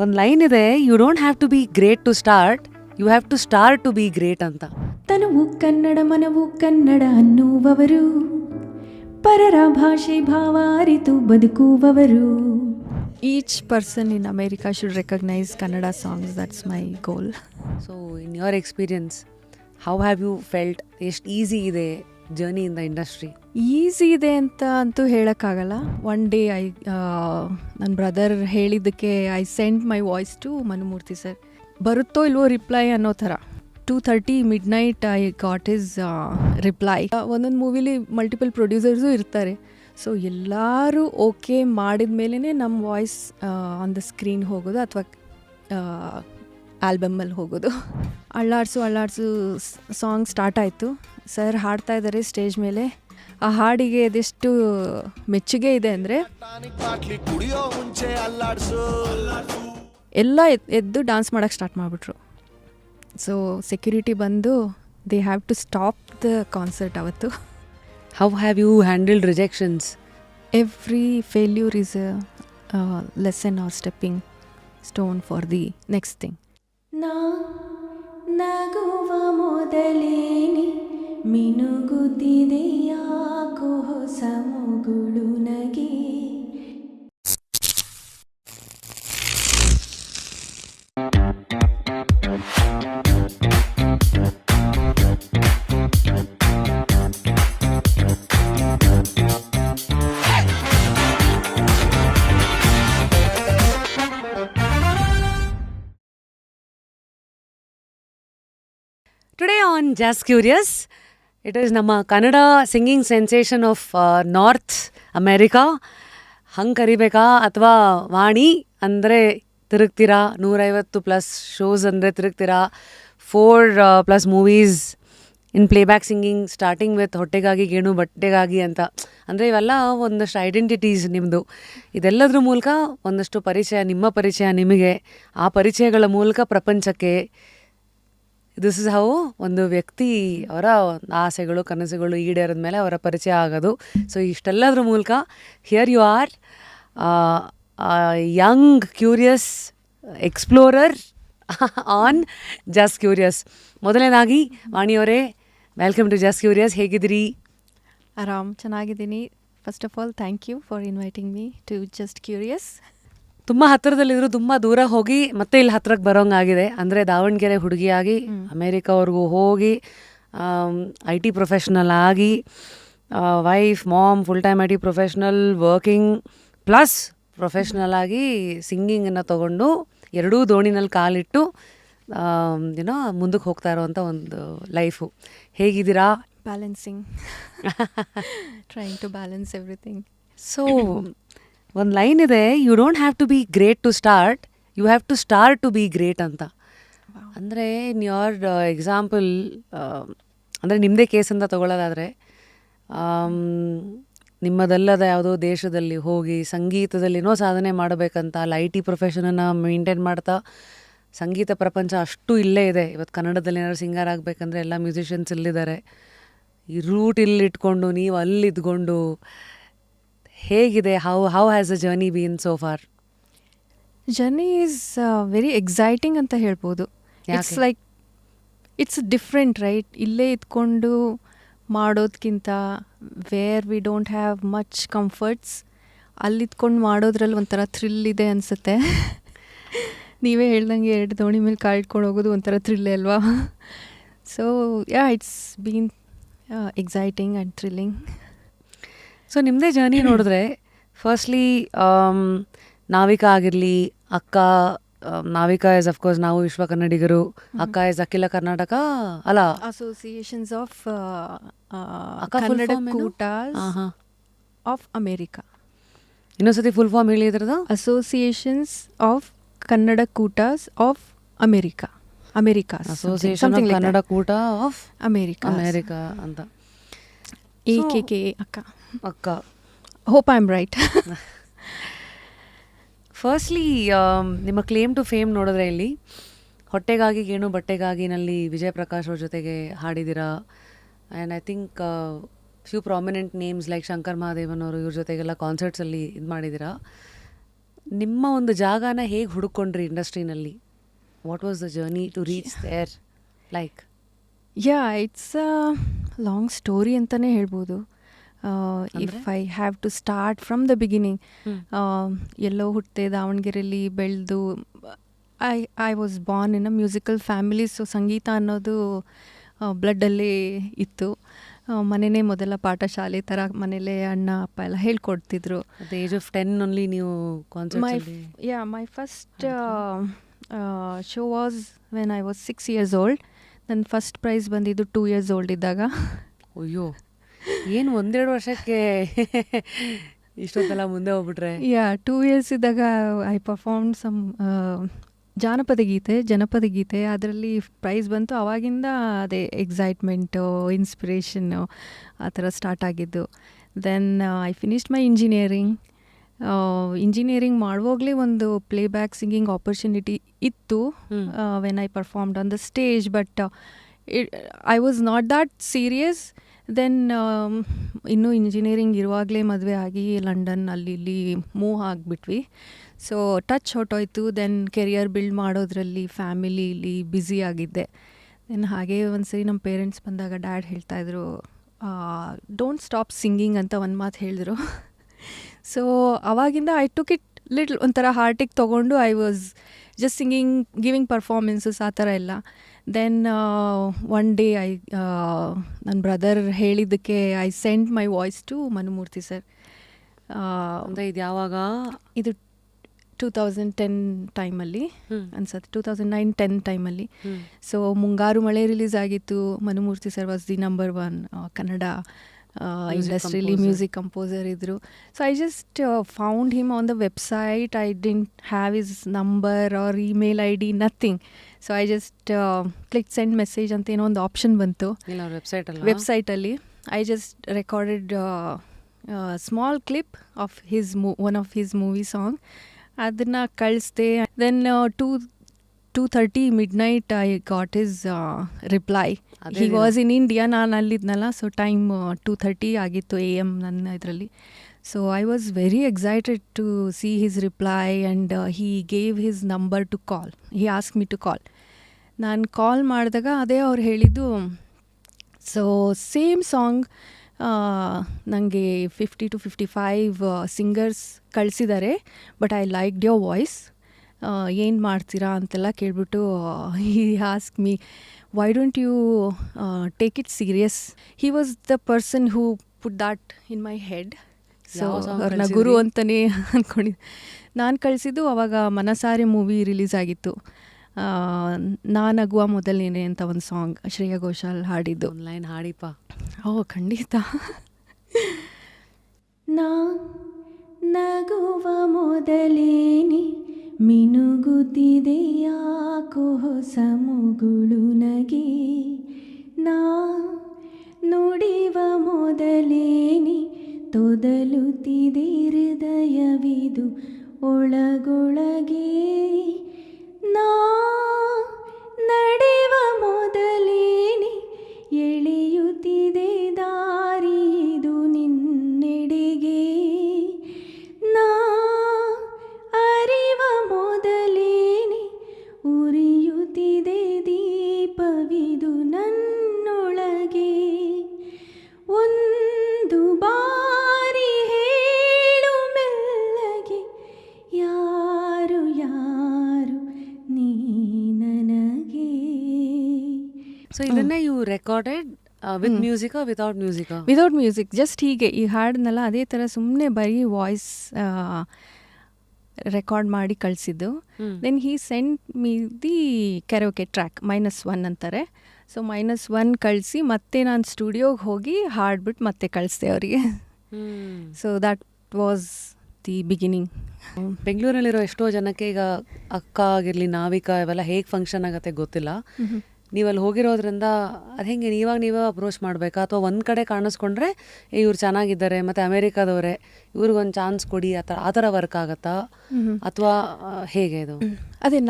ಒಂದು ಲೈನ್ ಇದೆ, you don't have to be great to start, you have to start to be great ಅಂತ. ತನುವು ಕನ್ನಡ ಮನವು ಕನ್ನಡ ಅನ್ನುವವರು, ಪರರ ಭಾಷೆ ಭಾವ ಅರಿತು ಬದುಕುವವರು. Each person in America should recognize Kannada songs. That's my goal. So in your experience, how have you felt? ಎಷ್ಟು easy ಇದೆ journey in the industry? Easy ಇದೆ ಅಂತ ಅಂತೂ ಹೇಳೋಕ್ಕಾಗಲ್ಲ. ಒನ್ ಡೇ ನನ್ನ ಬ್ರದರ್ ಹೇಳಿದ್ದಕ್ಕೆ I send my voice to Manumurthy sir. ಬರುತ್ತೋ ಇಲ್ವೋ ರಿಪ್ಲೈ ಅನ್ನೋ ಥರ 2:30 midnight I got his reply. ಒಂದೊಂದು ಮೂವಿಲಿ ಮಲ್ಟಿಪಲ್ ಪ್ರೊಡ್ಯೂಸರ್ಸು ಇರ್ತಾರೆ. ಸೊ ಎಲ್ಲರೂ ಓಕೆ ಮಾಡಿದ ಮೇಲೇ ನಮ್ಮ ವಾಯ್ಸ್ ಆನ್ ದ ಸ್ಕ್ರೀನ್ ಹೋಗೋದು ಅಥವಾ ಆಲ್ಬಮ್ಮಲ್ಲಿ ಹೋಗೋದು. ಅಳ್ಳಾಡ್ಸು ಸಾಂಗ್ ಸ್ಟಾರ್ಟ್ ಆಯಿತು. ಸರ್ ಹಾಡ್ತಾ ಇದ್ದಾರೆ ಸ್ಟೇಜ್ ಮೇಲೆ. ಆ ಹಾಡಿಗೆ ಅದೆಷ್ಟು ಮೆಚ್ಚುಗೆ ಇದೆ ಅಂದರೆ ಎಲ್ಲ ಎದ್ದು ಡ್ಯಾನ್ಸ್ ಮಾಡೋಕ್ಕೆ ಸ್ಟಾರ್ಟ್ ಮಾಡಿಬಿಟ್ರು. ಸೊ ಸೆಕ್ಯೂರಿಟಿ ಬಂದು they have to stop the concert ಅವತ್ತು. How have you handled rejections? Every failure is a lesson or stepping stone for the next thing. ನಗುವ ಮೊದಲೇನೆ ಮಿನುಗುತ್ತಿದೆ ಯಾಕೋ ಹೊಸ ಮುಗುಳು ನಗೆ. Today on Jas curious, it is ನಮ್ಮ Kannada singing sensation of North America. ಹಂಗೆ ಕರಿಬೇಕಾ ಅಥವಾ ವಾಣಿ ಅಂದರೆ ತಿರುಗ್ತೀರಾ, 150+ ಶೋಸ್ ಅಂದರೆ ತಿರುಗ್ತೀರಾ, 4+ movies in playback singing, starting with ಹೊಟ್ಟೆಗಾಗಿ ಗೇಣು ಬಟ್ಟೆಗಾಗಿ ಅಂತ. ಅಂದರೆ ಇವೆಲ್ಲ ಒಂದಷ್ಟು ಐಡೆಂಟಿಟೀಸ್ ನಿಮ್ಮದು. ಇದೆಲ್ಲದ್ರ ಮೂಲಕ ಒಂದಷ್ಟು ಪರಿಚಯ, ನಿಮ್ಮ ಪರಿಚಯ ನಿಮಗೆ, ಆ ಪರಿಚಯಗಳ ಮೂಲಕ ಪ್ರಪಂಚಕ್ಕೆ. ದಿಸ್ ಇಸ್ ಹೌ ಒಂದು ವ್ಯಕ್ತಿ ಅವರ ಆಸೆಗಳು ಕನಸುಗಳು ಈಡೇರಿದ ಮೇಲೆ ಅವರ ಪರಿಚಯ ಆಗೋದು. ಸೊ ಇಷ್ಟೆಲ್ಲದ್ರ ಮೂಲಕ here you are, young curious explorer on Just Curious. ಮೊದಲನೇದಾಗಿ ವಾಣಿಯವರೇ, ವೆಲ್ಕಮ್ ಟು ಜಸ್ಟ್ ಕ್ಯೂರಿಯಸ್. ಹೇಗಿದ್ದೀರಿ? ಆರಾಮ್, ಚೆನ್ನಾಗಿದ್ದೀನಿ. First of all thank you for inviting me to Just Curious. ತುಂಬ ಹತ್ತಿರದಲ್ಲಿದ್ರು ತುಂಬ ದೂರ ಹೋಗಿ ಮತ್ತೆ ಇಲ್ಲಿ ಹತ್ರಕ್ಕೆ ಬರೋಂಗಾಗಿದೆ. ಅಂದರೆ ದಾವಣಗೆರೆ ಹುಡುಗಿಯಾಗಿ ಅಮೇರಿಕಾವರೆಗೂ ಹೋಗಿ IT ಪ್ರೊಫೆಷ್ನಲ್ ಆಗಿ, wife mom full time IT professional working plus professional ಆಗಿ ಸಿಂಗಿಂಗನ್ನು ತೊಗೊಂಡು ಎರಡೂ ದೋಣಿನಲ್ಲಿ ಕಾಲಿಟ್ಟು ಏನೋ ಮುಂದಕ್ಕೆ ಹೋಗ್ತಾ ಇರೋವಂಥ ಒಂದು ಲೈಫು. ಹೇಗಿದ್ದೀರಾ? Balancing, trying to balance everything. So ಒಂದು ಲೈನ್ ಇದೆ, you don't have to be great to start, you have to start to be great ಅಂತ. ಅಂದರೆ ಇನ್ ಯೋರ್ ಎಕ್ಸಾಂಪಲ್, ಅಂದರೆ ನಿಮ್ಮದೇ ಕೇಸ್ ಅಂತ ತಗೊಳ್ಳೋದಾದರೆ, ನಿಮ್ಮದಲ್ಲದ ಯಾವುದೋ ದೇಶದಲ್ಲಿ ಹೋಗಿ ಸಂಗೀತದಲ್ಲಿನೋ ಸಾಧನೆ ಮಾಡಬೇಕಂತ ಅಲ್ಲಿ IT ಪ್ರೊಫೆಷನನ್ನು ಮೇಂಟೈನ್ ಮಾಡ್ತಾ, ಸಂಗೀತ ಪ್ರಪಂಚ ಅಷ್ಟು ಇಲ್ಲೇ ಇದೆ. ಇವತ್ತು ಕನ್ನಡದಲ್ಲಿ ಏನಾದ್ರು ಸಿಂಗರ್ ಆಗಬೇಕಂದ್ರೆ ಎಲ್ಲ ಮ್ಯೂಸಿಷಿಯನ್ಸ್ ಇಲ್ಲಿದ್ದಾರೆ. ಈ ರೂಟ್ ಇಲ್ಲಿ ಇಟ್ಕೊಂಡು ನೀವು ಅಲ್ಲಿದ್ಕೊಂಡು ಹೇಗಿದೆ? How has a journey been so far? Journey is very exciting ಅಂತ ಹೇಳ್ಬೋದು. It's like it's different, right? ಇಲ್ಲೇ ಇದ್ಕೊಂಡು ಮಾಡೋದಕ್ಕಿಂತ where we don't have much comforts, ಅಲ್ಲಿದ್ಕೊಂಡು ಮಾಡೋದ್ರಲ್ಲಿ ಒಂಥರ ಥ್ರಿಲ್ ಇದೆ ಅನಿಸುತ್ತೆ. ನೀವೇ ಹೇಳ್ದಂಗೆ 2 ದೋಣಿ ಮೇಲೆ ಕಾಲಿಟ್ಕೊಂಡು ಹೋಗೋದು ಒಂಥರ ಥ್ರಿಲ್ಲೇ ಅಲ್ವಾ? So yeah, it's been exciting and thrilling. So ನಿಮ್ಮದೇ ಜರ್ನಿ ನೋಡಿದ್ರೆ, ಫಸ್ಟ್ಲಿ ನಾವಿಕಾ ಆಗಿರಲಿ, ಅಕ್ಕ ನಾವಿಕಾ ಇಸ್ ಅಫ್ಕೋರ್ಸ್ ನಾವು ವಿಶ್ವ ಕನ್ನಡಿಗರು, ಅಕ್ಕ ಇಸ್ ಅಖಿಲ ಕರ್ನಾಟಕ ಅಲ್ಲ associations of Kannada Kootas of America. ಇನ್ನೊಂದ್ಸತಿ ಫುಲ್ ಫಾರ್ಮ್ ಹೇಳಿ ಇದ್ರದ್ದು. Associations of Kannada Kootas of America. Association of Kannada Koota of America ಅಂತ. AKKA AKKA. Hope I am right. Firstly ನಿಮ್ಮ ಕ್ಲೇಮ್ ಟು ಫೇಮ್ ನೋಡಿದ್ರೆ, ಇಲ್ಲಿ ಹೊಟ್ಟೆಗಾಗಿ ಗೇಣು ಬಟ್ಟೆಗಾಗಿನಲ್ಲಿ ವಿಜಯ್ ಪ್ರಕಾಶ್ ಅವ್ರ ಜೊತೆಗೆ ಹಾಡಿದ್ದೀರಾ. And I think few prominent names like Shankar Mahadevan ಅವರು, ಇವ್ರ ಜೊತೆಗೆಲ್ಲ ಕಾನ್ಸರ್ಟ್ಸಲ್ಲಿ ಇದು ಮಾಡಿದ್ದೀರಾ. ನಿಮ್ಮ ಒಂದು ಜಾಗನ ಹೇಗೆ ಹುಡುಕೊಂಡ್ರಿ ಇಂಡಸ್ಟ್ರಿನಲ್ಲಿ? What was the journey to reach there like? Yeah, it's a long story ಅಂತಲೇ ಹೇಳ್ಬೋದು. If I have to start from the beginning, ಎಲ್ಲೋ ಹುಟ್ಟಿದೆ, ದಾವಣಗೆರೆಯಲ್ಲಿ ಬೆಳೆದು, I was born in a musical family. So ಸಂಗೀತ ಅನ್ನೋದು ಬ್ಲಡ್ಡಲ್ಲೇ ಇತ್ತು. ಮನೆಯೇ ಮೊದಲ ಪಾಠಶಾಲೆ ಥರ, ಮನೇಲೇ ಅಣ್ಣ ಅಪ್ಪ ಎಲ್ಲ ಹೇಳ್ಕೊಡ್ತಿದ್ರು. At the age of 10 only ನೀವು my first show was when I was 6 years old. ನನ್ನ ಫಸ್ಟ್ ಪ್ರೈಸ್ ಬಂದಿದ್ದು 2 years old ಇದ್ದಾಗ. ಅಯ್ಯೋ, ಏನು 1-2 ವರ್ಷಕ್ಕೆ ಇಷ್ಟೊಂದೆಲ್ಲ ಮುಂದೆ ಹೋಗ್ಬಿಟ್ರೆ? 2 years ಇದ್ದಾಗ ಐ ಪರ್ಫಾರ್ಮ್ಡ್ ಸಮ್ ಜನಪದ ಗೀತೆ. ಅದರಲ್ಲಿ ಪ್ರೈಸ್ ಬಂತು. ಆವಾಗಿಂದ ಅದೇ ಎಕ್ಸೈಟ್ಮೆಂಟು, ಇನ್ಸ್ಪಿರೇಷನ್ನು ಆ ಥರ ಸ್ಟಾರ್ಟ್ ಆಗಿದ್ದು. Then I finished my engineering ಮಾಡುವಾಗಲೇ ಒಂದು ಪ್ಲೇಬ್ಯಾಕ್ ಸಿಂಗಿಂಗ್ ಆಪರ್ಚುನಿಟಿ ಇತ್ತು when I performed on the stage, but I was not that serious. Then ಇನ್ನೂ ಇಂಜಿನಿಯರಿಂಗ್ ಇರುವಾಗಲೇ ಮದುವೆ ಆಗಿ ಲಂಡನ್ ಅಲ್ಲಿ ಇಲ್ಲಿ ಮೂವ್ ಆಗಿಬಿಟ್ವಿ. ಸೊ ಟಚ್ ಹೊಟ್ಟೋಯ್ತು. ದೆನ್ ಕೆರಿಯರ್ ಬಿಲ್ಡ್ ಮಾಡೋದ್ರಲ್ಲಿ ಫ್ಯಾಮಿಲಿಲಿ ಬ್ಯುಸಿ ಆಗಿದ್ದೆ. ದೆನ್ ಹಾಗೇ ಒಂದು ಸರಿ ನಮ್ಮ ಪೇರೆಂಟ್ಸ್ ಬಂದಾಗ ಡ್ಯಾಡ್ ಹೇಳ್ತಾಯಿದ್ರು, ಡೋಂಟ್ ಸ್ಟಾಪ್ ಸಿಂಗಿಂಗ್ ಅಂತ ಒಂದು ಮಾತು ಹೇಳಿದ್ರು. ಸೊ ಅವಾಗಿಂದ ಐ ಟುಕ್ ಇಟ್ ಲಿಟ್ಲ್ ಒಂಥರ ಹಾರ್ಟಿಗೆ ತೊಗೊಂಡು I was just singing, giving performances ಆ ಥರ ಎಲ್ಲ. ದೆನ್ ಒನ್ ಡೇ ನನ್ನ ಬ್ರದರ್ ಹೇಳಿದ್ದಕ್ಕೆ I send my voice to Manumurthy sir. ಇದು ಯಾವಾಗ? ಇದು 2010 ಟೈಮಲ್ಲಿ ಅನ್ಸತ್ತೆ, 2009-10 ಟೈಮಲ್ಲಿ. ಸೊ ಮುಂಗಾರು ಮಳೆ ರಿಲೀಸ್ ಆಗಿತ್ತು. Mano Murthy sir was the number 1 Kannada ಇಂಡಸ್ಟ್ರಿಯಲ್ಲಿ ಮ್ಯೂಸಿಕ್ ಕಂಪೋಸರ್ ಇದ್ದರು. So I just found him on the website. I didn't have his number or email ID, nothing. So I just click send message ಅಂತ ಏನೋ ಒಂದು option ಬಂತು ವೆಬ್ಸೈಟಲ್ಲಿ. I just recorded small clip of one of his movie song. ಅದನ್ನು ಕಳಿಸ್ದೆ. Then 2:30 midnight I got his reply. He was in India, ನಾನು ಅಲ್ಲಿದ್ನಲ್ಲ. So time 2:30 ಆಗಿತ್ತು AM ನನ್ನ ಇದರಲ್ಲಿ. So I was very excited to see his reply and he gave his number to call. He ask me to call. ನಾನು call ಮಾಡಿದಾಗ ಅದೇ ಅವ್ರು ಹೇಳಿದ್ದು, so same song ನನಗೆ 50 to 55 ಸಿಂಗರ್ಸ್ ಕಳಿಸಿದ್ದಾರೆ, but I liked your voice, ಏನು ಮಾಡ್ತೀರಾ ಅಂತೆಲ್ಲ ಕೇಳಿಬಿಟ್ಟು he ask me, why don't you take it serious. He was the person who put that in my head. So ಅವ್ರನ್ನ ಗುರು ಅಂತಲೇ ಅಂದ್ಕೊಂಡಿದ್ದೆ. ನಾನು ಕಳಿಸಿದ್ದು ಅವಾಗ ಮನಸಾರೆ ಮೂವಿ ರಿಲೀಸ್ ಆಗಿತ್ತು. ನಾನಗುವ ಮೊದಲನೇನೆ ಅಂತ ಒಂದು ಸಾಂಗ್ ಶ್ರೇಯಾ ಘೋಷಾಲ್ ಹಾಡಿದ್ದು. ಲೈನ್ ಹಾಡಿಪ್ಪ. ಖಂಡಿತ. ನಾ ನಗುವ ಮೊದಲೇನೆ ಮಿನುಗುತ್ತಿದೆ ಯಾಕೋ ಹೊಸ ಮುಗುಳು ನಗೆ. ನಾ ನುಡಿವ ಮೊದಲೇನೆ ತೊದಲುತ್ತಿದೆ ಹೃದಯವಿದು ಒಳಗೊಳಗೆ. ನಾ ನಡೆವ ಮೊದಲೇನೆ ಎಳೆಯುತ್ತಿದೆ ದಾರಿದು ನಿನ್ನೆಡೆಗೆ. ನಾ ಅರಿವ ಮೊದಲೇನೆ ಉರಿಯುತ್ತಿದೆ ದೀಪವಿದು ನನ್ನೊಳಗೆ. ಒಂದು ಬಾರಿ ಹೇಳು ಮೆಲ್ಲಗೆ, ಯಾರು ಯಾರು ನೀ ನನಗೆ. ಸೊ ಇದನ್ನೇ ಯು ರೆಕಾರ್ಡೆಡ್ ವಿತ್ ಮ್ಯೂಸಿಕಾ ವಿತೌಟ್ ಮ್ಯೂಸಿಕಾ? ವಿತೌಟ್ ಮ್ಯೂಸಿಕ್, ಜಸ್ಟ್ ಹೀಗೆ ಈ ಹಾಡನ್ನೆಲ್ಲ ಅದೇ ಥರ ಸುಮ್ಮನೆ ಬರೀ ವಾಯ್ಸ್ ರೆಕಾರ್ಡ್ ಮಾಡಿ ಕಳಿಸಿದ್ದು. Then he send me the karaoke track -1 ಅಂತಾರೆ. ಸೊ -1 ಕಳಿಸಿ ಮತ್ತೆ ನಾನು ಸ್ಟುಡಿಯೋಗೆ ಹೋಗಿ ಹಾಡ್ಬಿಟ್ಟು ಮತ್ತೆ ಕಳಿಸ್ದೆ ಅವರಿಗೆ. So that was the beginning. ಬೆಂಗಳೂರಲ್ಲಿರೋ ಎಷ್ಟೋ ಜನಕ್ಕೆ ಈಗ ಅಕ್ಕ ಆಗಿರಲಿ, ನಾವಿಕಾ, ಇವೆಲ್ಲ ಹೇಗೆ ಫಂಕ್ಷನ್ ಆಗುತ್ತೆ ಗೊತ್ತಿಲ್ಲ. ನೀವಲ್ಲಿ ಹೋಗಿರೋದ್ರಿಂದ ಅದು ಹೆಂಗೆ ನೀವೇ ಅಪ್ರೋಚ್ ಮಾಡಬೇಕಾ, ಅಥವಾ ಒಂದು ಕಡೆ ಕಾಣಿಸ್ಕೊಂಡ್ರೆ ಇವ್ರು ಚೆನ್ನಾಗಿದ್ದಾರೆ ಮತ್ತು ಅಮೇರಿಕಾದವರೇ ಇವ್ರಿಗೊಂದು ಚಾನ್ಸ್ ಕೊಡಿ ಆ ಥರ ವರ್ಕ್ ಆಗುತ್ತಾ, ಅಥವಾ ಹೇಗೆ ಇದು? ಅದೇ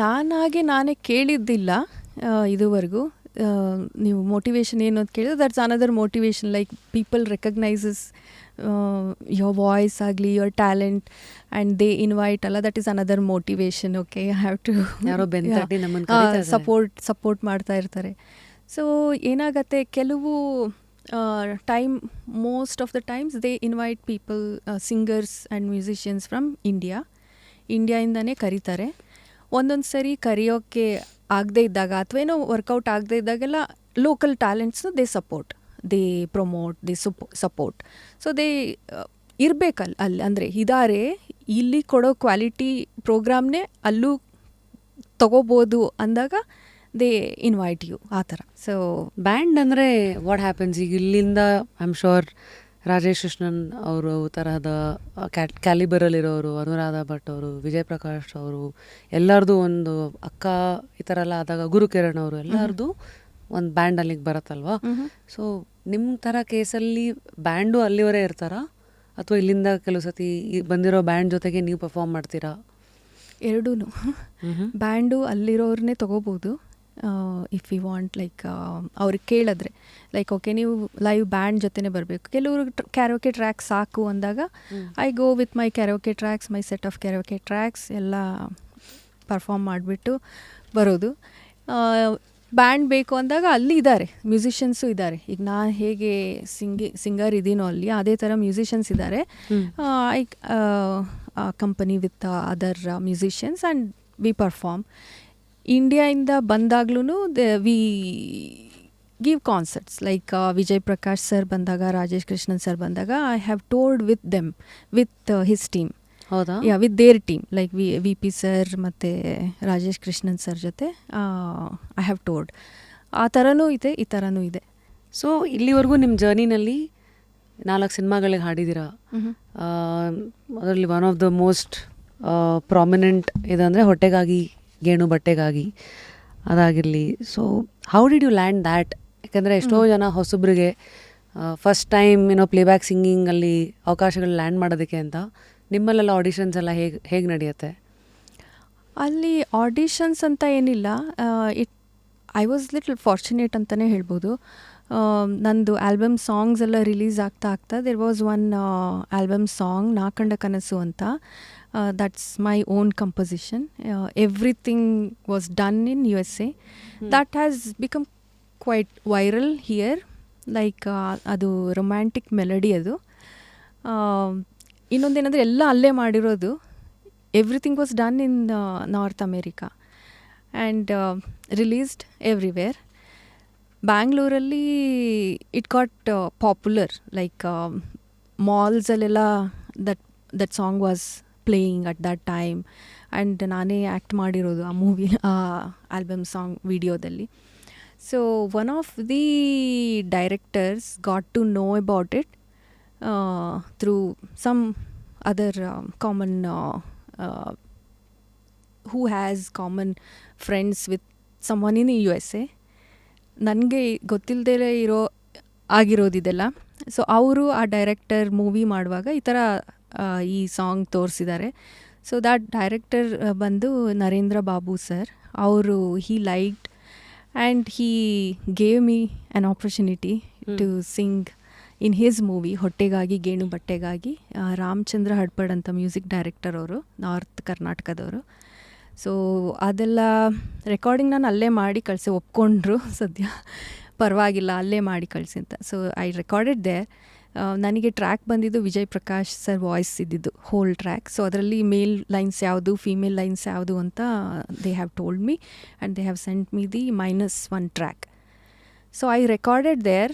ನಾನೇ ಕೇಳಿದ್ದಿಲ್ಲ ಇದುವರೆಗೂ. ನೀವು ಮೋಟಿವೇಶನ್ ಏನು ಅಂತ ಕೇಳಿದ್ರೆ that's another motivation. Like people recognises your voice ಆಗಲಿ your talent and they invite ಅಲ್ಲ, that is another motivation. Okay, I have to ಯಾರೋ ಬೆಂತಟ್ಟಿ ನಮ್ಮನ್ನು ಕರೀತಾ ಇದ್ದಾರೆ. ಸಪೋರ್ಟ್ ಮಾಡ್ತಾ ಇರ್ತಾರೆ. ಸೊ ಏನಾಗತ್ತೆ, ಕೆಲವು most of the times they invite people, singers and musicians from ಇಂಡಿಯಾಯಿಂದನೇ ಕರೀತಾರೆ. ಒಂದೊಂದು ಸರಿ ಕರೆಯೋಕ್ಕೆ ಆಗದೇ ಇದ್ದಾಗ ಅಥವಾ ಏನೋ ವರ್ಕೌಟ್ ಆಗದೇ ಇದ್ದಾಗೆಲ್ಲ ಲೋಕಲ್ ಟ್ಯಾಲೆಂಟ್ಸ್ನು they support, they promote, they support. So they ಇರಬೇಕಲ್ಲ ಅಲ್ಲಿ, ಅಂದರೆ ಇದ್ದಾರೆ ಇಲ್ಲಿ ಕೊಡೋ ಕ್ವಾಲಿಟಿ ಪ್ರೋಗ್ರಾಮ್ನೇ ಅಲ್ಲೂ ತಗೋಬೋದು ಅಂದಾಗ ದೇ ಇನ್ವೈಟ್ ಯು, ಆ ಥರ. ಸೊ ಬ್ಯಾಂಡ್ ಅಂದರೆ ವಾಟ್ ಹ್ಯಾಪನ್ಸ್? ಈಗ ಇಲ್ಲಿಂದ I am sure Rajesh Krishnan ಅವರು ತರಹದ ಕ್ಯಾಲಿಬರಲ್ಲಿರೋರು, ಅನುರಾಧ ಭಟ್ ಅವರು, ವಿಜಯ್ ಪ್ರಕಾಶ್ ಅವರು, ಎಲ್ಲರದು ಒಂದು ಅಕ್ಕ ಈ ಥರ ಎಲ್ಲ ಆದಾಗ ಗುರುಕಿರಣ್ ಅವರು ಎಲ್ಲರದು ಒಂದು ಬ್ಯಾಂಡ್ ಅಲ್ಲಿಗೆ ಬರುತ್ತಲ್ವಾ? ಸೊ ನಿಮ್ಮ ಥರ ಕೇಸಲ್ಲಿ ಬ್ಯಾಂಡು ಅಲ್ಲಿವರೇ ಇರ್ತಾರಾ ಅಥವಾ ಇಲ್ಲಿಂದ ಕೆಲವು ಸತಿ ಬಂದಿರೋ ಬ್ಯಾಂಡ್ ಜೊತೆಗೆ ನೀವು ಪರ್ಫಾರ್ಮ್ ಮಾಡ್ತೀರಾ? ಎರಡೂ. ಬ್ಯಾಂಡು ಅಲ್ಲಿರೋರನ್ನೇ ತೊಗೋಬೋದು ಇಫ್ ಯು ವಾಂಟ್, ಲೈಕ್ ಅವ್ರಿಗೆ ಕೇಳಿದ್ರೆ ಲೈಕ್ ಓಕೆ ನೀವು ಲೈವ್ ಬ್ಯಾಂಡ್ ಜೊತೆನೇ ಬರಬೇಕು. ಕೆಲವರು ಕ್ಯಾರೋಕೆ ಟ್ರ್ಯಾಕ್ ಸಾಕು ಅಂದಾಗ I go with my karaoke tracks, my set of karaoke tracks ಎಲ್ಲ ಪರ್ಫಾರ್ಮ್ ಮಾಡಿಬಿಟ್ಟು ಬರೋದು. ಬ್ಯಾಂಡ್ ಬೇಕು ಅಂದಾಗ ಅಲ್ಲಿ ಇದ್ದಾರೆ, ಮ್ಯೂಸಿಷಿಯನ್ಸು ಇದ್ದಾರೆ. ಈಗ ನಾನು ಹೇಗೆ ಸಿಂಗರ್ ಇದೀನೋ ಅಲ್ಲಿ ಅದೇ ಥರ ಮ್ಯೂಸಿಷಿಯನ್ಸ್ ಇದ್ದಾರೆ. I company with other musicians and we perform. ಇಂಡಿಯಾಯಿಂದ ಬಂದಾಗ್ಲೂ we give concerts, like Vijay Prakash sir ಬಂದಾಗ, ರಾಜೇಶ್ ಕೃಷ್ಣನ್ ಸರ್ ಬಂದಾಗ I have told with them, with his team. ಹೌದಾ? With their team, like V P sir ಮತ್ತು ರಾಜೇಶ್ ಕೃಷ್ಣನ್ ಸರ್ ಜೊತೆ I have told. ಆ ಥರನೂ ಇದೆ, ಈ ಥರನೂ ಇದೆ. ಸೊ ಇಲ್ಲಿವರೆಗೂ ನಿಮ್ಮ ಜರ್ನಿನಲ್ಲಿ 4 ಸಿನಿಮಾಗಳಿಗೆ ಹಾಡಿದ್ದೀರಾ. ಅದರಲ್ಲಿ one of the most prominent ಇದಂದರೆ ಹೊಟ್ಟೆಗಾಗಿ ಗೇಣು ಬಟ್ಟೆಗಾಗಿ ಅದಾಗಿರಲಿ. So how did you land that? ಯಾಕಂದರೆ ಎಷ್ಟೋ ಜನ ಹೊಸಬ್ರಿಗೆ ಫಸ್ಟ್ ಟೈಮ್ ಪ್ಲೇಬ್ಯಾಕ್ ಸಿಂಗಿಂಗಲ್ಲಿ ಅವಕಾಶಗಳು ಲ್ಯಾಂಡ್ ಮಾಡೋದಕ್ಕೆ ಅಂತ, ನಿಮ್ಮಲ್ಲೆಲ್ಲ ಆಡಿಷನ್ಸ್ ಎಲ್ಲ ಹೇಗೆ ನಡೆಯುತ್ತೆ? ಅಲ್ಲಿ ಆಡಿಷನ್ಸ್ ಅಂತ ಏನಿಲ್ಲ, ಐ ವಾಸ್ ಲಿಟಲ್ ಫಾರ್ಚುನೇಟ್ ಅಂತಲೇ ಹೇಳ್ಬೋದು. ನಂದು ಆಲ್ಬಮ್ ಸಾಂಗ್ಸ್ ಎಲ್ಲ ರಿಲೀಸ್ ಆಗ್ತಾ there was one album song, Naa Kanda Kanasu ಅಂತ. That's my own composition. Everything was done in USA. That has become quite viral here. Like ಅದು ರೊಮ್ಯಾಂಟಿಕ್ ಮೆಲಡಿ ಅದು. ಇನ್ನೊಂದೇನೆಂದರೆ ಎಲ್ಲ ಅಲ್ಲೇ ಮಾಡಿರೋದು. Everything was done in North America and released everywhere. ಬ್ಯಾಂಗ್ಳೂರಲ್ಲಿ it got popular, like ಮಾಲ್ಸಲ್ಲೆಲ್ಲ that song was playing at that time. And ನಾನೇ act ಮಾಡಿರೋದು ಆ ಮೂವಿ, ಆ ಆಲ್ಬಮ್ ಸಾಂಗ್ ವಿಡಿಯೋದಲ್ಲಿ. So one of the directors got to know about it through some other common who has common friends with someone in USA. ನನಗೆ ಗೊತ್ತಿಲ್ಲದೆ ಆಗಿರೋದಿದೆಲ್ಲ. So ಅವರು ಆ director movie ಮಾಡುವಾಗ ಈ ಥರ ಈ ಸಾಂಗ್ ತೋರಿಸಿದ್ದಾರೆ. ಸೊ ದ್ಯಾಟ್ ಡೈರೆಕ್ಟರ್ ಬಂದು ನರೇಂದ್ರ ಬಾಬು ಸರ್. ಅವರು he liked and he gave me an opportunity to sing in his movie Hottegagi Genu Battegagi. Ramachandra Hadapad ಅಂತ ಮ್ಯೂಸಿಕ್ ಡೈರೆಕ್ಟರ್ ಅವರು, ನಾರ್ತ್ ಕರ್ನಾಟಕದವರು. ಸೊ ಅದೆಲ್ಲ ರೆಕಾರ್ಡಿಂಗ್ ನಾನು ಅಲ್ಲೇ ಮಾಡಿ ಕಳಿಸಿ ಒಪ್ಕೊಂಡ್ರು. ಸದ್ಯ ಪರವಾಗಿಲ್ಲ ಅಲ್ಲೇ ಮಾಡಿ ಕಳಿಸಿ ಅಂತ. So I recorded there. ನನಗೆ ಟ್ರ್ಯಾಕ್ ಬಂದಿದ್ದು ವಿಜಯ್ ಪ್ರಕಾಶ್ ಸರ್ ವಾಯ್ಸ್ ಇದ್ದಿದ್ದು ಹೋಲ್ ಟ್ರ್ಯಾಕ್. ಸೊ ಅದರಲ್ಲಿ ಮೇಲ್ ಲೈನ್ಸ್ ಯಾವುದು, ಫೀಮೇಲ್ ಲೈನ್ಸ್ ಯಾವುದು ಅಂತ they have told me and they have sent me the -1 track. So I recorded there.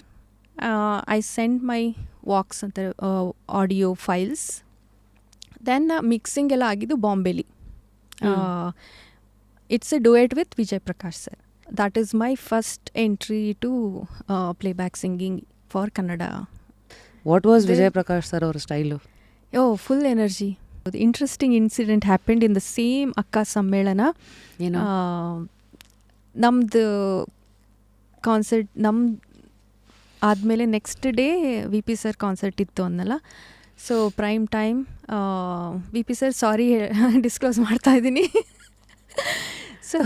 I sent my walks ಅಂತ audio files. Then mixing ಎಲ್ಲ ಆಗಿದ್ದು ಬಾಂಬೆಲಿ. It's a duet with Vijay Prakash sir. That is my first entry to playback singing for Kannada. What was Vijay Prakash sir ಅವರ style? Full energy. Interesting incident happened in the same Akka ಸಮ್ಮೇಳನ. ನಮ್ಮದು concert ಆದಮೇಲೆ next day V P sir concert ಇತ್ತು ಅನ್ನಲ್ಲ. So prime time V P sir, sorry disclose ಮಾಡ್ತಾ ಇದ್ದೀನಿ. So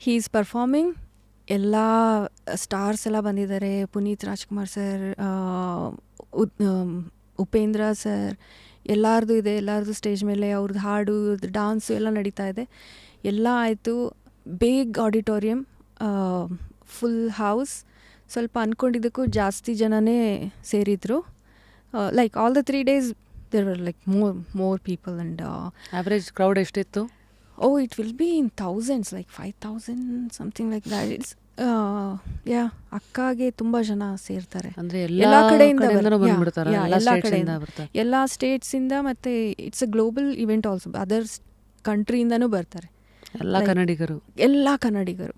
he is performing ಎಲ್ಲ stars ಎಲ್ಲ ಬಂದಿದ್ದಾರೆ. ಪುನೀತ್ ರಾಜ್ಕುಮಾರ್ ಸರ್, ಉಪೇಂದ್ರ ಸರ್, ಎಲ್ಲರದು ಇದೆ. ಎಲ್ಲರದು ಸ್ಟೇಜ್ ಮೇಲೆ ಅವ್ರದ್ದು ಹಾಡು, ಡಾನ್ಸು ಎಲ್ಲ ನಡೀತಾ ಇದೆ. ಎಲ್ಲ ಆಯಿತು. Big auditorium, full house. ಸ್ವಲ್ಪ ಅಂದ್ಕೊಂಡಿದ್ದಕ್ಕೂ ಜಾಸ್ತಿ ಜನನೇ ಸೇರಿದರು. Like all the 3 days there were like more people. And average crowd ಎಷ್ಟಿತ್ತು? it will be in thousands, like 5,000 something like that. It's ಅಕ್ಕಾಗೆ ತುಂಬ ಜನ ಸೇರ್ತಾರೆ. ಅಂದ್ರೆ ಎಲ್ಲ ಕಡೆಯಿಂದ ಬಂದ್ಬಿಡ್ತಾರೆ, ಎಲ್ಲ ಕಡೆಯಿಂದ, ಎಲ್ಲ ಸ್ಟೇಟ್ಸಿಂದ. ಮತ್ತು it's a global event also. Other ಕಂಟ್ರಿಯಿಂದನೂ ಬರ್ತಾರೆ ಎಲ್ಲ ಕನ್ನಡಿಗರು,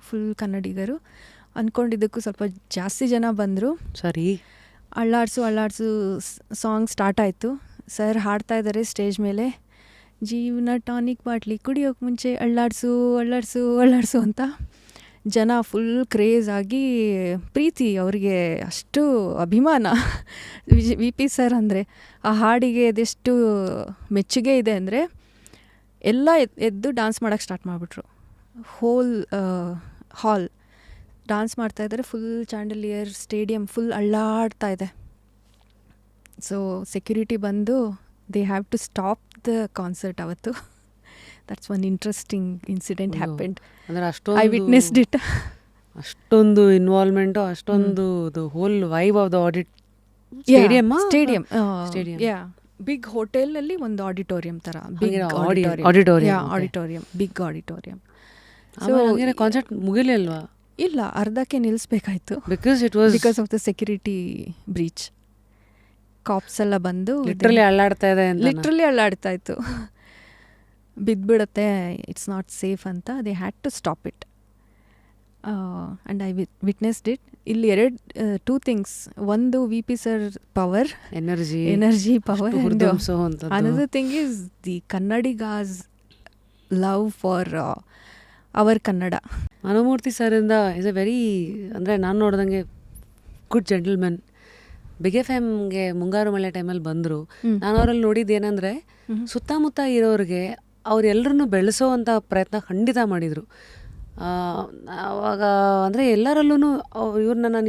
ಫುಲ್ ಕನ್ನಡಿಗರು. ಅಂದ್ಕೊಂಡಿದ್ದಕ್ಕೂ ಸ್ವಲ್ಪ ಜಾಸ್ತಿ ಜನ ಬಂದರು. ಸರಿ, ಅಳ್ಳಾಡ್ಸು ಸಾಂಗ್ ಸ್ಟಾರ್ಟ್ ಆಯಿತು. ಸರ್ ಹಾಡ್ತಾ ಇದ್ದಾರೆ ಸ್ಟೇಜ್ ಮೇಲೆ, ಜೀವನ ಟಾನಿಕ್ ಬಾಟ್ಲಿ ಕುಡಿಯೋಕೆ ಮುಂಚೆ ಅಳ್ಳಾಡ್ಸು ಅಂತ. ಜನ ಫುಲ್ ಕ್ರೇಜ್ ಆಗಿ, ಪ್ರೀತಿ ಅವ್ರಿಗೆ, ಅಷ್ಟು ಅಭಿಮಾನ ವಿ ಪಿ ಸರ್ ಅಂದರೆ. ಆ ಹಾಡಿಗೆ ಅದೆಷ್ಟು ಮೆಚ್ಚುಗೆ ಇದೆ ಅಂದರೆ ಎಲ್ಲ ಎದ್ದು ಡಾನ್ಸ್ ಮಾಡೋಕ್ಕೆ ಸ್ಟಾರ್ಟ್ ಮಾಡಿಬಿಟ್ರು. ಹೋಲ್ ಹಾಲ್ ಡಾನ್ಸ್ ಮಾಡ್ತಾಯಿದ್ದಾರೆ. ಫುಲ್ ಚಾಂಡಲಿಯರ್, ಸ್ಟೇಡಿಯಂ ಫುಲ್ ಅಳ್ಳಾಡ್ತಾ ಇದೆ. ಸೊ ಸೆಕ್ಯೂರಿಟಿ ಬಂದು they have to stop the concert ಅವತ್ತು. That's one interesting incident happened. I witnessed it. ಅಷ್ಟೊಂದು ಇನ್ವಾಲ್ವ್ಮೆಂಟು, ಅಷ್ಟೊಂದು whole vibe of the stadium. Big ಹೋಟೆಲಲ್ಲಿ ಒಂದು ಆಡಿಟೋರಿಯಂ ಥರ, ಆಡಿಟೋರಿಯಂ, ಬಿಗ್ ಆಡಿಟೋರಿಯಂ. ಕಾನ್ಸರ್ಟ್ ಮುಗಿಲಿಲ್ವಾ? ಇಲ್ಲ, ಅರ್ಧಕ್ಕೆ ನಿಲ್ಲಿಸ್ಬೇಕಾಯ್ತು. Because of the security breach. Cops ಎಲ್ಲ ಬಂದು ಲಿಟ್ರಲಿ ಅಳ್ಳಾಡ್ತಾ ಇತ್ತು. ಬಿದ್ದುಬಿಡುತ್ತೆ, ಇಟ್ಸ್ ನಾಟ್ ಸೇಫ್ ಅಂತ. They had to stop it. And I witnessed it. ಇಲ್ಲಿ 2 ಥಿಂಗ್ಸ್. ಒಂದು V P sir power, energy power. Another thing is the Kannadigas love for our Kannada. Mano Murthy ಸರಿಂದ is a very, ಅಂದರೆ ನಾನು ನೋಡ್ದಂಗೆ ಗುಡ್ ಜೆಂಟಲ್ಮನ್. ಬಿಗ್ FM-ಗೆ ಮುಂಗಾರು ಮಳೆ ಟೈಮಲ್ಲಿ ಬಂದರು. ನಾನು ಅವರಲ್ಲಿ ನೋಡಿದ್ದೇನೆಂದರೆ, ಸುತ್ತಮುತ್ತ ಇರೋರಿಗೆ ಅವರೆಲ್ಲರನ್ನು ಬೆಳೆಸೋವಂಥ ಪ್ರಯತ್ನ ಖಂಡಿತ ಮಾಡಿದರು. ಆವಾಗ ಅಂದರೆ ಎಲ್ಲರಲ್ಲೂ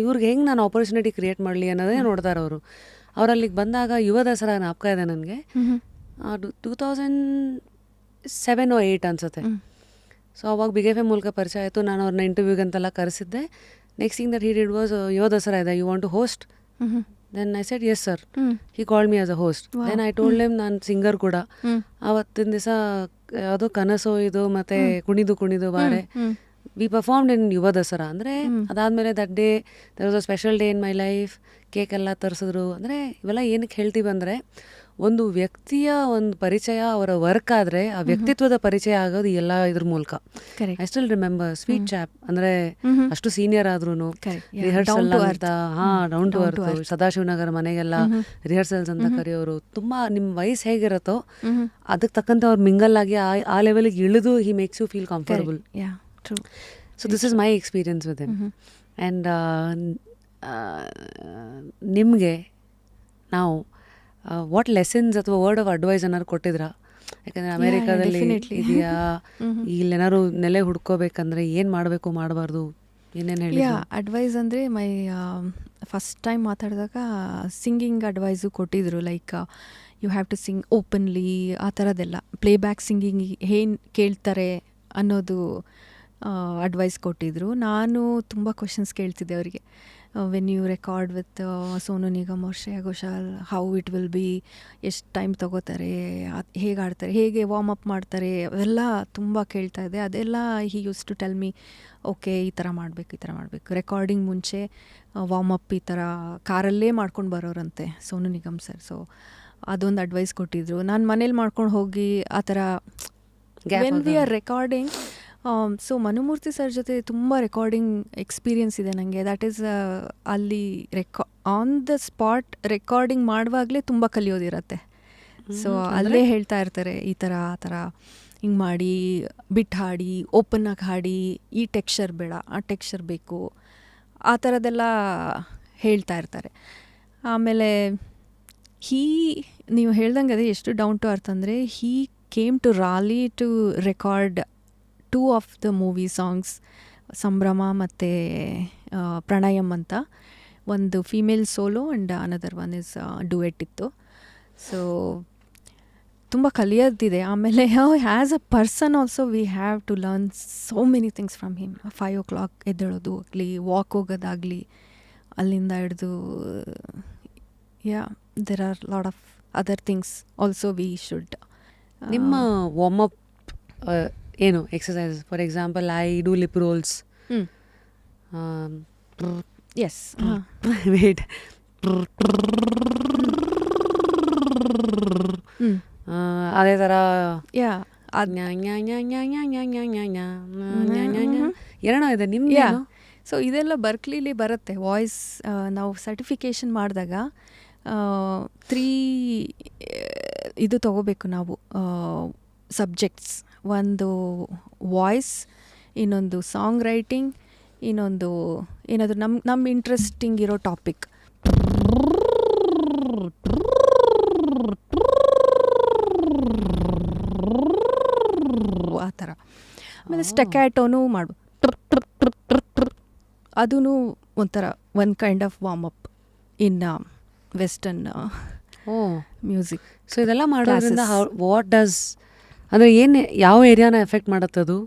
ಇವ್ರಿಗೆ ಹೆಂಗೆ ನಾನು ಆಪರ್ಚುನಿಟಿ ಕ್ರಿಯೇಟ್ ಮಾಡಲಿ ಅನ್ನೋದೇ ನೋಡ್ತಾರೆ ಅವರು. ಅವರಲ್ಲಿಗೆ ಬಂದಾಗ ಯುವ ದಸರಾ ಜ್ಞಾಪಕ ಇದೆ ನನಗೆ. 2007 or 2008 ಅನಿಸುತ್ತೆ. ಸೊ ಅವಾಗ ಬಿಗ್ FM ಮೂಲಕ ಪರಿಚಯ ಆಯಿತು. ನಾನು ಅವ್ರನ್ನ ಇಂಟರ್ವ್ಯೂಗೆ ಅಂತೆಲ್ಲ ಕರೆಸಿದ್ದೆ. Next thing that he did was, Yuva Dasara ಇದೆ, you want to host? Then I said, yes sir. He called me as a host. Wow. Then I told him ನಾನು ಸಿಂಗರ್ ಕೂಡ. ಆವತ್ತಿನ ದಿವಸ ಅದು ಕನಸು ಇದು ಮತ್ತು ಕುಣಿದು ಬಾರೆ ವಿ ಪರ್ಫಾರ್ಮ್ಡ್ ಇನ್ ಯುವ ದಸರಾ. ಅಂದರೆ ಅದಾದಮೇಲೆ that day there was a special day in my life. Cake ಎಲ್ಲ ತರಿಸಿದ್ರು. ಅಂದರೆ ಇವೆಲ್ಲ ಏನಕ್ಕೆ ಹೇಳ್ತೀವಿ ಅಂದರೆ, ಒಂದು ವ್ಯಕ್ತಿಯ ಒಂದು ಪರಿಚಯ, ಅವರ ವರ್ಕ್ ಆದರೆ ಆ ವ್ಯಕ್ತಿತ್ವದ ಪರಿಚಯ ಆಗೋದು ಎಲ್ಲ ಇದ್ರ ಮೂಲಕ. I still remember, sweet chop. ಅಂದರೆ ಅಷ್ಟು ಸೀನಿಯರ್ ಆದ್ರೂ ರಿಹರ್ಸಲ್ ಅಂತ, ಡೌನ್ ಟು ಅರ್ತ್. ಸದಾಶಿವನಗರ ಮನೆಗೆಲ್ಲ ರಿಹರ್ಸಲ್ಸ್ ಅಂತ ಕರೆಯೋರು. ತುಂಬ ನಿಮ್ಮ ವಯಸ್ಸು ಹೇಗಿರುತ್ತೋ ಅದಕ್ಕೆ ತಕ್ಕಂತೆ ಅವ್ರು ಮಿಂಗಲ್ ಆಗಿ ಆ ಲೆವೆಲ್ಗೆ ಇಳಿದು he makes you feel comfortable. So this is my experience with him. And ನಿಮಗೆ ನಾವು ವಾಟ್ ಲೆಸನ್ಸ್ ಅಥವಾ ವರ್ಡ್ ಆಫ್ ಅಡ್ವೈಸ್ ಏನಾದ್ರು ಕೊಟ್ಟಿದ್ರಾ? ಯಾಕಂದರೆ ಅಮೇರಿಕಾದಲ್ಲಿ ಇದೆಯಾ, ಇಲ್ಲೇನಾದ್ರು ನೆಲೆ ಹುಡ್ಕೋಬೇಕಂದ್ರೆ ಏನು ಮಾಡಬೇಕು ಮಾಡಬಾರ್ದು, ಏನೇನು ಹೇಳಿ? ಅಡ್ವೈಸ್ ಅಂದರೆ ಫಸ್ಟ್ ಟೈಮ್ ಮಾತಾಡಿದಾಗ ಸಿಂಗಿಂಗ್ ಅಡ್ವೈಸು ಕೊಟ್ಟಿದ್ರು. Like you have to sing openly, ಆ ಥರದ್ದೆಲ್ಲ. ಪ್ಲೇಬ್ಯಾಕ್ ಸಿಂಗಿಂಗ್ ಏನು ಕೇಳ್ತಾರೆ ಅನ್ನೋದು ಅಡ್ವೈಸ್ ಕೊಟ್ಟಿದ್ರು. ನಾನು ತುಂಬ ಕ್ವೆಶನ್ಸ್ ಕೇಳ್ತಿದ್ದೆ ಅವರಿಗೆ. When you record with Sonu Nigam or Shreya Ghoshal, how it will be, ಎಷ್ಟು ಟೈಮ್ ತೊಗೋತಾರೆ, ಹೇಗೆ ಆಡ್ತಾರೆ, ಹೇಗೆ ವಾರ್ಮ್ ಅಪ್ ಮಾಡ್ತಾರೆ, ಅವೆಲ್ಲ ತುಂಬ ಕೇಳ್ತಾ ಇದೆ. ಅದೆಲ್ಲ he use to tell me, okay ಈ ಥರ ಮಾಡಬೇಕು. ರೆಕಾರ್ಡಿಂಗ್ ಮುಂಚೆ ವಾರ್ಮ್ ಅಪ್ ಈ ಥರ ಕಾರಲ್ಲೇ ಮಾಡ್ಕೊಂಡು ಬರೋರಂತೆ ಸೋನು ನಿಗಮ್ ಸರ್. ಸೊ ಅದೊಂದು ಅಡ್ವೈಸ್ ಕೊಟ್ಟಿದ್ರು. ನಾನು ಮನೇಲಿ ಮಾಡ್ಕೊಂಡು ಹೋಗಿ ಆ ಥರ when we are recording. So Mano Murthy sir ಜೊತೆ ತುಂಬ ರೆಕಾರ್ಡಿಂಗ್ ಎಕ್ಸ್ಪೀರಿಯನ್ಸ್ ಇದೆ ನನಗೆ. ದ್ಯಾಟ್ ಈಸ್ ಅಲ್ಲಿ ಆನ್ ದ ಸ್ಪಾಟ್ ರೆಕಾರ್ಡಿಂಗ್ ಮಾಡುವಾಗಲೇ ತುಂಬ ಕಲಿಯೋದಿರತ್ತೆ. ಸೊ ಅಲ್ಲೇ ಹೇಳ್ತಾ ಇರ್ತಾರೆ, ಈ ಥರ ಆ ಥರ ಹಿಂಗೆ ಮಾಡಿ, ಬಿಟ್ಟು ಹಾಡಿ, ಓಪನ್ನಾಗಿ ಹಾಡಿ, ಈ ಟೆಕ್ಸ್ಚರ್ ಬೇಡ, ಆ ಟೆಕ್ಸ್ಚರ್ ಬೇಕು, ಆ ಥರದ್ದೆಲ್ಲ ಹೇಳ್ತಾ ಇರ್ತಾರೆ. ಆಮೇಲೆ ನೀವು ಹೇಳ್ದಂಗೆ ಅದೇ ಎಷ್ಟು ಡೌನ್ ಟು ಅರ್ತ್ ಅಂದರೆ, he came to Raleigh to record 2 of the movie songs. ಸಂಭ್ರಮ ಮತ್ತು ಪ್ರಣಯಮ್ ಅಂತ ಒಂದು female solo and another one is duet ಇತ್ತು. ಸೊ ತುಂಬ ಕಲಿಯೋದಿದೆ. ಆಮೇಲೆ as a person also we have to learn so many things from him. 5 o'clock ಎದ್ದೇಳೋದು ಆಗಲಿ, ವಾಕ್ ಹೋಗೋದಾಗಲಿ, ಅಲ್ಲಿಂದ ಹಿಡಿದು there are lot of other things also we should. ನಿಮ್ಮ ವಾರ್ಮಪ್ ಏನು exercise? For example I do lip rolls. Yes wait, ಅದೇ ಥರ ಯಾ ಏನೋ ಇದೆ ನಿಮ್ಗೆ. ಸೊ ಇದೆಲ್ಲ ಬರ್ಕ್ಲಿಲಿ ಬರುತ್ತೆ. ವಾಯ್ಸ್ ನಾವು ಸರ್ಟಿಫಿಕೇಷನ್ ಮಾಡಿದಾಗ 3 ಇದು ತಗೋಬೇಕು ನಾವು ಸಬ್ಜೆಕ್ಟ್ಸ್. ಒಂದು ವಾಯ್ಸ್, ಇನ್ನೊಂದು ಸಾಂಗ್ ರೈಟಿಂಗ್, ಇನ್ನೊಂದು ಏನಾದರೂ ನಮ್ಮ ಇಂಟ್ರೆಸ್ಟಿಂಗ್ ಇರೋ ಟಾಪಿಕ್. ಆ ಥರ. ಆಮೇಲೆ ಸ್ಟೆಕ್ಯಾಟೋನು ಮಾಡು, ಅದೂ ಒಂಥರ one kind of warmup in western music. So ಇದೆಲ್ಲ ಮಾಡೋದ್ರಿಂದ ವಾಟ್ ಡಸ್ ಅಂದರೆ ಏನು, ಯಾವ ಏರಿಯಾನ ಎಫೆಕ್ಟ್ ಮಾಡುತ್ತದು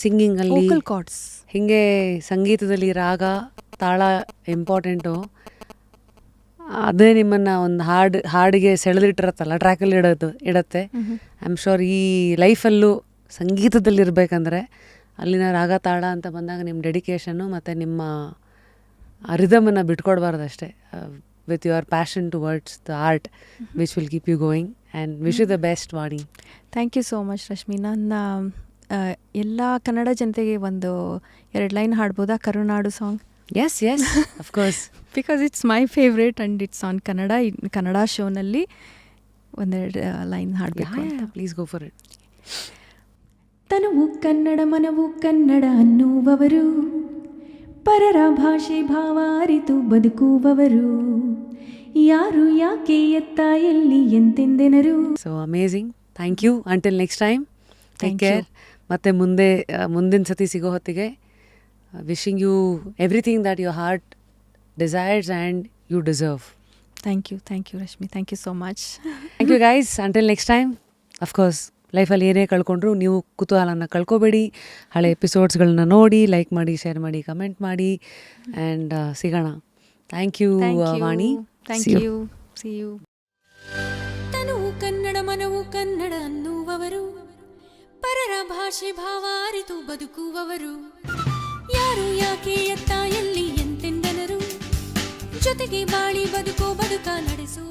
ಸಿಂಗಿಂಗಲ್ಲಿ? Vocal cords. ಹೀಗೆ ಸಂಗೀತದಲ್ಲಿ ರಾಗ ತಾಳ ಇಂಪಾರ್ಟೆಂಟು. ಅದೇ ನಿಮ್ಮನ್ನು ಒಂದು ಹಾಡಿಗೆ ಸೆಳೆದಿಟ್ಟಿರತ್ತಲ್ಲ, ಟ್ರ್ಯಾಕಲ್ಲಿ ಇಡತ್ತೆ. ಐ ಆಮ್ ಶೋರ್ ಈ ಲೈಫಲ್ಲೂ ಸಂಗೀತದಲ್ಲಿರ್ಬೇಕಂದ್ರೆ ಅಲ್ಲಿನ ರಾಗ ತಾಳ ಅಂತ ಬಂದಾಗ ನಿಮ್ಮ ಡೆಡಿಕೇಶನ್ನು ಮತ್ತು ನಿಮ್ಮ ರಿದಮನ್ನು ಬಿಟ್ಕೊಡ್ಬಾರ್ದು ಅಷ್ಟೇ. With your passion towards the art which will keep you going and wish you the best Vani. Thank you so much Rashmi. ನನ್ನ ಎಲ್ಲ ಕನ್ನಡ ಜನತೆಗೆ ಒಂದು 2 ಲೈನ್ ಹಾಡ್ಬೋದಾ? Karunadu song. Yes yes of course, because it's my favourite and it's on Kannada. Kannada ಶೋನಲ್ಲಿ 1-2 line ಹಾಡಬೇಕು. Please go for it. ತನುವು ಕನ್ನಡ ಮನವು ಕನ್ನಡ ಅನ್ನುವವರು, ಪರರ ಭಾಷೆ ಭಾವ ಅರಿತು ಬದುಕುವವರು, ಯಾರು ಯಾಕೆ ಎತ್ತ ಎಲ್ಲಿ ಎಂತೆಂದೆನರು. So amazing. Thank you. Until next time, take Thank care. ಮತ್ತು ಮುಂದಿನ ಸತಿ ಸಿಗೋ ಹೊತ್ತಿಗೆ wishing you everything that your heart desires and you deserve. Thank you Rashmi. Thank you so much. Thank you guys. Until next time. Of course ಲೈಫಲ್ಲಿ ಏನೇ ಕಳ್ಕೊಂಡ್ರು ನೀವು ಕುತೂಹಲನ ಕಳ್ಕೊಬೇಡಿ. ಹಳೆ ಎಪಿಸೋಡ್ಸ್ಗಳನ್ನ ನೋಡಿ, ಲೈಕ್ ಮಾಡಿ, ಶೇರ್ ಮಾಡಿ, ಕಮೆಂಟ್ ಮಾಡಿ ಆ್ಯಂಡ್ ಸಿಗೋಣ. Thank you Vani. Thank you. See you. ತನುವು ಕನ್ನಡ ಮನವು ಕನ್ನಡ ಅನ್ನುವವರು, ಪರರ ಭಾಷೆ ಭಾವ ಅರಿತು ಬದುಕುವವರು, ಯಾರು ಯಾಕೆ ಎತ್ತ ಎಲ್ಲಿ ಎಂತೆಂದನರು, ಜೊತೆಗೆ ಬಾಳಿ ಬದುಕೋ ಬದುಕ ನಡೆಸುವ